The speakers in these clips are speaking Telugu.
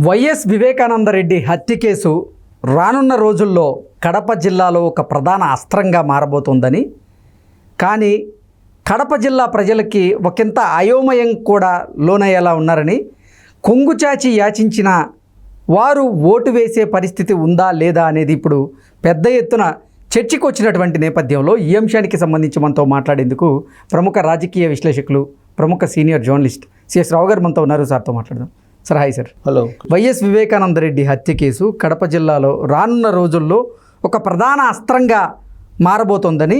వైఎస్ వివేకానందరెడ్డి హత్య కేసు రానున్న రోజుల్లో కడప జిల్లాలో ఒక ప్రధాన అస్త్రంగా మారబోతోందని, కానీ కడప జిల్లా ప్రజలకి ఒకంత అయోమయం కూడా లోనయ్యేలా ఉన్నారని, కొంగుచాచి యాచించిన వారు ఓటు వేసే పరిస్థితి ఉందా లేదా అనేది ఇప్పుడు పెద్ద ఎత్తున చర్చకు వచ్చినటువంటి నేపథ్యంలో ఈ అంశానికి సంబంధించి మనతో మాట్లాడేందుకు ప్రముఖ రాజకీయ విశ్లేషకులు, ప్రముఖ సీనియర్ జర్నలిస్ట్ సిఎస్ రావు గారు మనతో ఉన్నారు. సార్తో మాట్లాడదాం. Sir, hi sir. Hello. YS Vivekananda Reddy హత్య కేసు కడప జిల్లాలో రానున్న రోజుల్లో ఒక ప్రధాన అస్త్రంగా మారబోతోందని,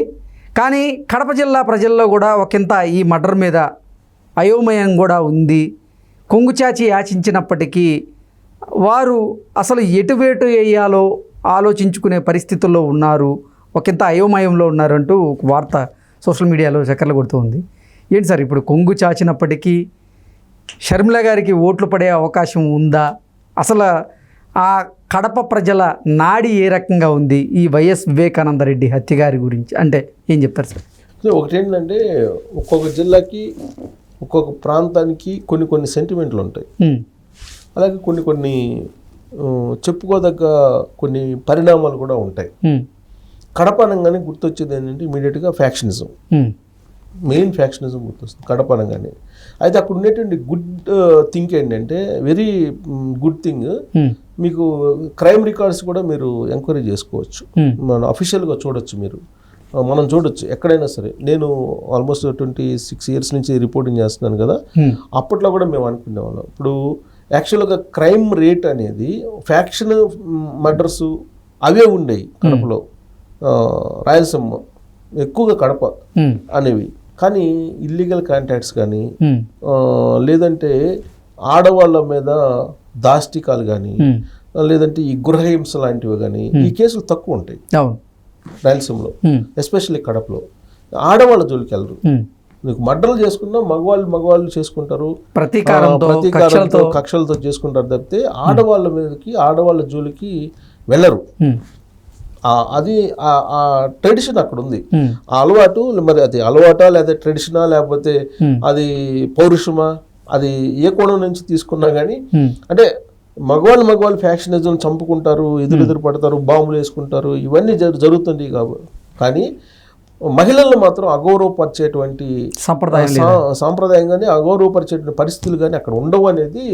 కానీ కడప జిల్లా ప్రజల్లో కూడా ఒకంత ఈ మర్డర్ మీద అయోమయం కూడా ఉంది. కొంగుచాచి యాచించినప్పటికీ వారు అసలు ఎటువేటు వేయాలో ఆలోచించుకునే పరిస్థితుల్లో ఉన్నారు, ఒకంత అయోమయంలో ఉన్నారంటూ ఒక వార్త సోషల్ మీడియాలో చక్కర్లు కొడుతూ ఉంది. ఏంటి సార్, ఇప్పుడు కొంగు చాచినప్పటికీ షర్మిల గారికి ఓట్లు పడే అవకాశం ఉందా? అసలు ఆ కడప ప్రజల నాడి ఏ రకంగా ఉంది ఈ వైఎస్ వివేకానందరెడ్డి హత్య గారి గురించి అంటే ఏం చెప్తారు సార్? ఒకటేంటంటే, ఒక్కొక్క జిల్లాకి ఒక్కొక్క ప్రాంతానికి కొన్ని సెంటిమెంట్లు ఉంటాయి. అలాగే కొన్ని చెప్పుకోదగ్గ కొన్ని పరిణామాలు కూడా ఉంటాయి. కడప అనగానే గుర్తొచ్చేది ఏంటంటే ఇమీడియట్గా ఫ్యాక్షనిజం, మెయిన్ ఫ్యాక్షనిజం గుర్తొస్తుంది కడప అనగానే. అయితే అక్కడ ఉండేటువంటి గుడ్ థింక్ ఏంటంటే, వెరీ గుడ్ థింగ్, మీకు క్రైమ్ రికార్డ్స్ కూడా మీరు ఎంక్వైరీ చేసుకోవచ్చు, మన అఫీషియల్గా చూడొచ్చు, మనం చూడొచ్చు ఎక్కడైనా సరే. నేను ఆల్మోస్ట్ 26 years నుంచి రిపోర్టింగ్ చేస్తున్నాను కదా, అప్పట్లో కూడా మేము అనుకునేవాళ్ళం. ఇప్పుడు యాక్చువల్గా క్రైమ్ రేట్ అనేది ఫ్యాక్షన్ మర్డర్స్ అవే ఉండేవి కడపలో, రాయలసీమ ఎక్కువగా కడప అనేవి. కానీ ఇల్లీగల్ కాంటాక్ట్స్ కానీ లేదంటే ఆడవాళ్ళ మీద దాష్టికాలు కానీ లేదంటే ఈ గృహహింస లాంటివి కానీ ఈ కేసులు తక్కువ ఉంటాయి రాయలసీమలో, ఎస్పెషల్లీ కడపలో. ఆడవాళ్ళ జోలికి వెళ్ళరు. నీకు మర్డర్లు చేసుకున్నా మగవాళ్ళు చేసుకుంటారు, ప్రతీకారంతో కక్షలతో చేసుకుంటారు తప్పితే ఆడవాళ్ళ మీదకి ఆడవాళ్ళ జోలికి వెళ్ళరు. అది ఆ ట్రెడిషన్ అక్కడ ఉంది, ఆ అలవాటు. మరి అది అలవాటా లేదా ట్రెడిషనా లేకపోతే అది పౌరుషమా, అది ఏ కోణం నుంచి తీసుకున్నా కానీ, అంటే మగవాళ్ళు ఫ్యాక్షనిజం చంపుకుంటారు, ఎదురు పడతారు, బాంబులు వేసుకుంటారు, ఇవన్నీ జరుగుతుంది. కానీ మహిళలను మాత్రం అగౌరవపరిచేటువంటి సాంప్రదాయం కానీ అగౌరవపరిచేటువంటి పరిస్థితులు కానీ అక్కడ ఉండవు అనేది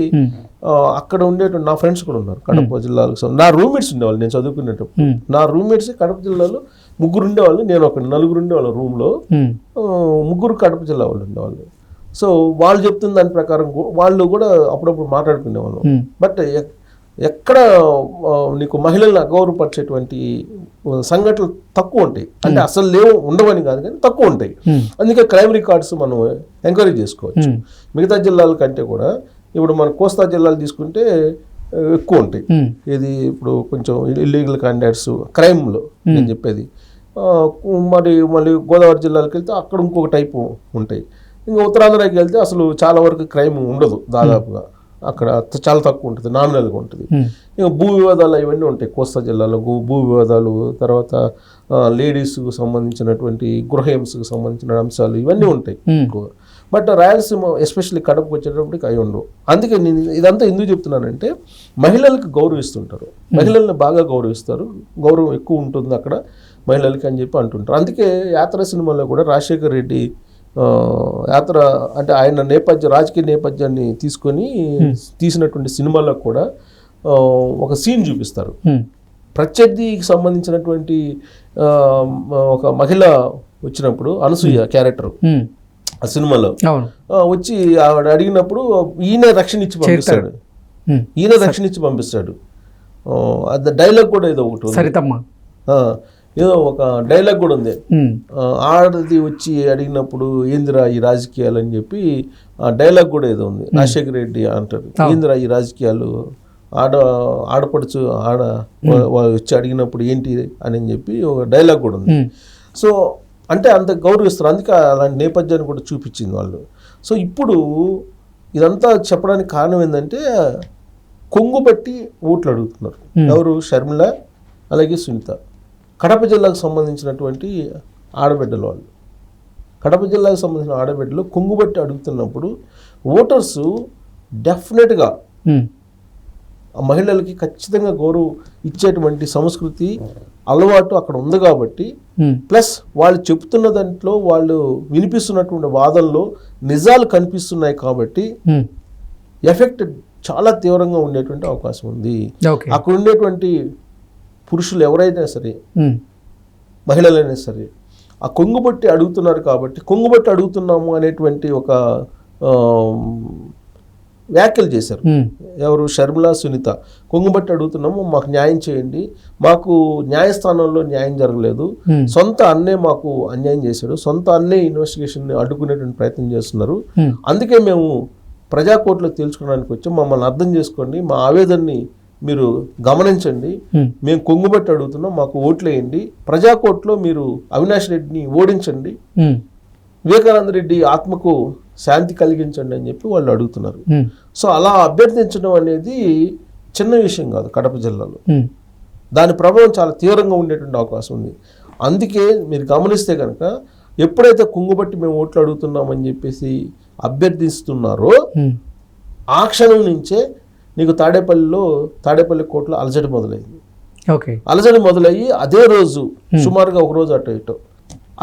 అక్కడ ఉండేటువంటి నా ఫ్రెండ్స్ కూడా ఉన్నారు కడప జిల్లాలో. నా రూమ్మేట్స్ ఉండేవాళ్ళు నేను చదువుకునేటప్పుడు. నా రూమ్మేట్స్ కడప జిల్లాలో 3 ఉండేవాళ్ళు, నేను ఒక 4 ఉండేవాళ్ళు రూమ్లో, 3 కడప జిల్లా వాళ్ళు ఉండేవాళ్ళు. సో వాళ్ళు చెప్తున్న దాని ప్రకారం వాళ్ళు కూడా అప్పుడప్పుడు మాట్లాడుకునేవాళ్ళు. బట్ ఎక్కడ నీకు మహిళలను అగౌరవపరిచేటువంటి సంఘటనలు తక్కువ ఉంటాయి. అంటే అసలు ఉండవని కాదు కానీ తక్కువ ఉంటాయి. అందుకే క్రైమ్ రికార్డ్స్ మనం ఎంకరేజ్ చేసుకోవచ్చు. మిగతా జిల్లాల కంటే కూడా ఇప్పుడు మన కోస్తా జిల్లాలు తీసుకుంటే ఎక్కువ ఉంటాయి. ఇది ఇప్పుడు కొంచెం ఇల్లీగల్ కాంటాక్ట్స్ క్రైమ్లో నేను చెప్పేది. మళ్ళీ గోదావరి జిల్లాలకు వెళ్తే అక్కడ ఇంకొక టైపు ఉంటాయి. ఇంకా ఉత్తరాంధ్రకి వెళ్తే అసలు చాలా వరకు క్రైమ్ ఉండదు, దాదాపుగా అక్కడ చాలా తక్కువ ఉంటుంది, నామినల్గా ఉంటుంది. ఇంకా భూ వివాదాలు ఇవన్నీ ఉంటాయి కోస్తా జిల్లాలో. భూ వివాదాలు, తర్వాత లేడీస్కు సంబంధించినటువంటి గృహహింసకు సంబంధించిన అంశాలు ఇవన్నీ ఉంటాయి ఎక్కువ. బట్ రాయలసీమ ఎస్పెషల్లీ కడపకు వచ్చేటప్పటికి అవి ఉండవు. అందుకే నేను ఇదంతా ఎందుకు చెప్తున్నానంటే, మహిళలకు గౌరవిస్తుంటారు, మహిళల్ని బాగా గౌరవిస్తారు, గౌరవం ఎక్కువ ఉంటుంది అక్కడ మహిళలకి అని చెప్పి అంటుంటారు. అందుకే యాత్ర సినిమాలో కూడా రాజశేఖర్ రెడ్డి యాత్ర అంటే ఆయన రాజకీయ నేపథ్యాన్ని తీసుకొని తీసినటువంటి సినిమాల్లో కూడా ఒక సీన్ చూపిస్తారు. ప్రత్యర్థికి సంబంధించినటువంటి ఒక మహిళ వచ్చినప్పుడు, అనసూయ క్యారెక్టర్ ఆ సినిమాలో వచ్చి ఆవిడ అడిగినప్పుడు ఈయన రక్షణ ఇచ్చి పంపిస్తాడు. అది డైలాగ్ కూడా ఏదో ఒకటి, ఏదో ఒక డైలాగ్ కూడా ఉంది. ఆడది వచ్చి అడిగినప్పుడు ఏందిరా ఈ రాజకీయాలు అని చెప్పి ఆ డైలాగ్ కూడా ఏదో ఉంది. రాజశేఖర రెడ్డి అంటారు, ఏందిరా ఈ రాజకీయాలు, ఆడపడుచు వచ్చి అడిగినప్పుడు ఏంటి అని చెప్పి ఒక డైలాగ్ కూడా ఉంది. సో అంటే అంత గౌరవిస్తారు. అందుకే అలాంటి నేపథ్యాన్ని కూడా చూపించింది వాళ్ళు. సో ఇప్పుడు ఇదంతా చెప్పడానికి కారణం ఏంటంటే, కొంగు బట్టి ఓట్లు అడుగుతున్నారు ఎవరు? షర్మిల, అలాగే సునీత. కడప జిల్లాకు సంబంధించినటువంటి ఆడబిడ్డలు వాళ్ళు, కడప జిల్లాకు సంబంధించిన ఆడబిడ్డలు కొంగుబట్టి అడుగుతున్నప్పుడు ఓటర్స్ డెఫినెట్గా ఆ మహిళలకి ఖచ్చితంగా గౌరవం ఇచ్చేటువంటి సంస్కృతి అలవాటు అక్కడ ఉంది కాబట్టి, ప్లస్ వాళ్ళు చెప్తున్న దాంట్లో వాళ్ళు వినిపిస్తున్నటువంటి వాదనలో నిజాలు కనిపిస్తున్నాయి కాబట్టి ఎఫెక్ట్ చాలా తీవ్రంగా ఉండేటువంటి అవకాశం ఉంది. అక్కడ ఉండేటువంటి పురుషులు ఎవరైనా సరే, మహిళలైనా సరే, ఆ కొంగుబట్టి అడుగుతున్నారు కాబట్టి, కొంగుబట్టి అడుగుతున్నాము అనేటువంటి ఒక వ్యాఖ్యలు చేశారు. ఎవరు? షర్మిల, సునీత. కొంగుబట్టి అడుగుతున్నాము, మాకు న్యాయం చేయండి, మాకు న్యాయస్థానంలో న్యాయం జరగలేదు, సొంత అన్నే మాకు అన్యాయం చేశాడు, సొంత అన్నే ఇన్వెస్టిగేషన్ అడ్డుకునేటువంటి ప్రయత్నం చేస్తున్నారు, అందుకే మేము ప్రజాకోర్టులో తేల్చుకోవడానికి వచ్చాం, మమ్మల్ని అర్థం చేసుకోండి, మా ఆవేదనని మీరు గమనించండి, మేము కొంగుబట్టి అడుగుతున్నాం, మాకు ఓట్లు వేయండి, ప్రజాకోర్టులో మీరు అవినాష్ రెడ్డిని ఓడించండి, వివేకానంద రెడ్డి ఆత్మకు శాంతి కలిగించండి అని చెప్పి వాళ్ళు అడుగుతున్నారు. సో అలా అభ్యర్థించడం అనేది చిన్న విషయం కాదు కడప జిల్లాలో. దాని ప్రభావం చాలా తీవ్రంగా ఉండేటువంటి అవకాశం ఉంది. అందుకే మీరు గమనిస్తే కనుక ఎప్పుడైతే కొంగుబట్టి మేము ఓట్లు అడుగుతున్నామని చెప్పేసి అభ్యర్థిస్తున్నారో ఆ క్షణం నుంచే నీకు తాడేపల్లి కోర్టులో అలజడి మొదలైంది. అలజడి మొదలయ్యి అదే రోజు సుమారుగా ఒక రోజు అటు ఇటు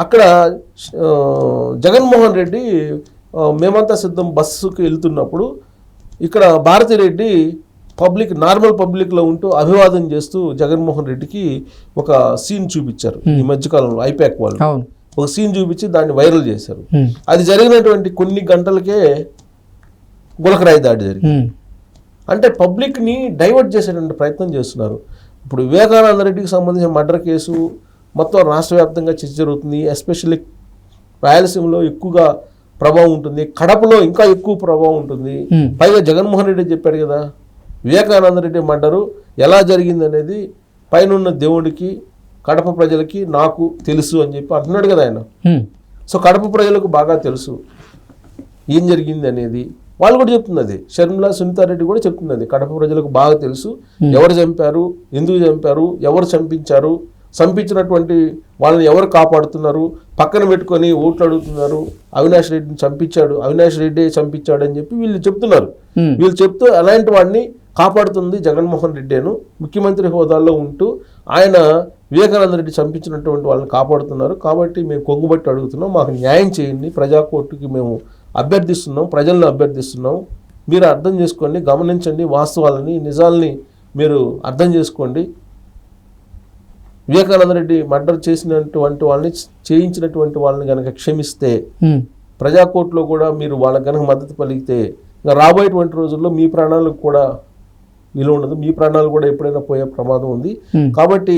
అక్కడ జగన్మోహన్ రెడ్డి మేమంతా సిద్ధం బస్సుకి వెళ్తున్నప్పుడు ఇక్కడ భారతిరెడ్డి నార్మల్ పబ్లిక్లో ఉంటూ అభివాదం చేస్తూ జగన్మోహన్ రెడ్డికి ఒక సీన్ చూపించారు. ఈ మధ్యకాలంలో ఐపాక్ వాళ్ళు ఒక సీన్ చూపించి దాన్ని వైరల్ చేశారు. అది జరిగినటువంటి కొన్ని గంటలకే గులకరాయి దాడి జరిగింది. అంటే పబ్లిక్ని డైవర్ట్ చేసేటువంటి ప్రయత్నం చేస్తున్నారు. ఇప్పుడు వివేకానంద రెడ్డికి సంబంధించిన మర్డర్ కేసు మొత్తం రాష్ట్ర వ్యాప్తంగా చర్చ జరుగుతుంది. ఎస్పెషల్లీ రాయలసీమలో ఎక్కువగా ప్రభావం ఉంటుంది, కడపలో ఇంకా ఎక్కువ ప్రభావం ఉంటుంది. పైగా జగన్మోహన్ రెడ్డి చెప్పాడు కదా, వివేకానంద రెడ్డి మర్డరు ఎలా జరిగింది అనేది పైన దేవుడికి కడప ప్రజలకి నాకు తెలుసు అని చెప్పి అంటున్నాడు కదా ఆయన. సో కడప ప్రజలకు బాగా తెలుసు ఏం జరిగింది అనేది. వాళ్ళు కూడా చెప్తున్నది, షర్మిల, సునీతారెడ్డి కూడా చెప్తున్నది, కడప ప్రజలకు బాగా తెలుసు ఎవరు చంపారు, ఎందుకు చంపారు, ఎవరు చంపించారు, చంపించినటువంటి వాళ్ళని ఎవరు కాపాడుతున్నారు, పక్కన పెట్టుకొని ఓట్లు అడుగుతున్నారు, అవినాష్ రెడ్డిని చంపించాడు, అవినాష్ రెడ్డి చంపించాడు అని చెప్పి వీళ్ళు చెప్తున్నారు. వీళ్ళు చెప్తూ అలాంటి వాడిని కాపాడుతుంది జగన్మోహన్ రెడ్డేను, ముఖ్యమంత్రి హోదాలో ఉంటూ ఆయన వివేకానంద రెడ్డి చంపించినటువంటి వాళ్ళని కాపాడుతున్నారు, కాబట్టి మేము కొంగుబట్టి అడుగుతున్నాం, మాకు న్యాయం చేయండి, ప్రజాకోర్టుకి మేము అభ్యర్థిస్తున్నాం, ప్రజలను అభ్యర్థిస్తున్నాం, మీరు అర్థం చేసుకోండి, గమనించండి, వాస్తవాలని నిజాలని మీరు అర్థం చేసుకోండి, వివేకానంద రెడ్డి మర్డర్ చేసినటువంటి వాళ్ళని చేయించినటువంటి వాళ్ళని కనుక క్షమిస్తే ప్రజాకోర్టులో కూడా మీరు వాళ్ళకి కనుక మద్దతు పలికితే ఇంకా రాబోయేటువంటి రోజుల్లో మీ ప్రాణాలకు కూడా విలువ ఉండదు, మీ ప్రాణాలు కూడా ఎప్పుడైనా పోయే ప్రమాదం ఉంది. కాబట్టి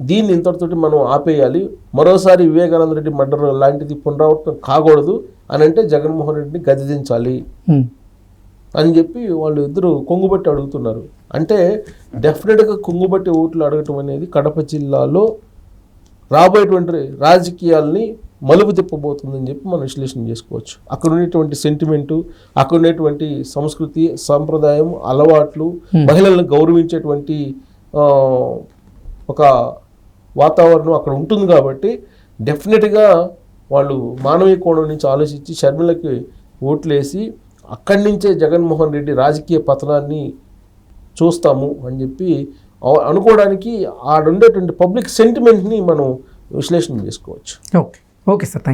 దీన్ని ఇంతటితోటి మనం ఆపేయాలి, మరోసారి వివేకానంద రెడ్డి మర్డర్ లాంటిది పునరావృతం కాకూడదు అని అంటే జగన్మోహన్ రెడ్డిని గద్దెదించాలి అని చెప్పి వాళ్ళు ఇద్దరు కొంగుబట్టి అడుగుతున్నారు. అంటే డెఫినెట్గా కొంగుబట్టి ఓట్లు అడగటం అనేది కడప జిల్లాలో రాబోయేటువంటి రాజకీయాల్ని మలుపు తిప్పబోతుందని చెప్పి మనం విశ్లేషణ చేసుకోవచ్చు. అక్కడ ఉండేటువంటి సెంటిమెంటు, అక్కడ ఉండేటువంటి సంస్కృతి, సాంప్రదాయం, అలవాట్లు, మహిళలను గౌరవించేటువంటి ఒక వాతావరణం అక్కడ ఉంటుంది కాబట్టి డెఫినెట్గా వాళ్ళు మానవీయ కోణం నుంచి ఆలోచించి షర్మిలకి ఓట్లేసి అక్కడి నుంచే జగన్మోహన్ రెడ్డి రాజకీయ పతనాన్ని చూస్తాము అని చెప్పి అనుకోవడానికి ఆడుండేటువంటి పబ్లిక్ సెంటిమెంట్ని మనం విశ్లేషణ చేసుకోవచ్చు. Okay sir, thank you.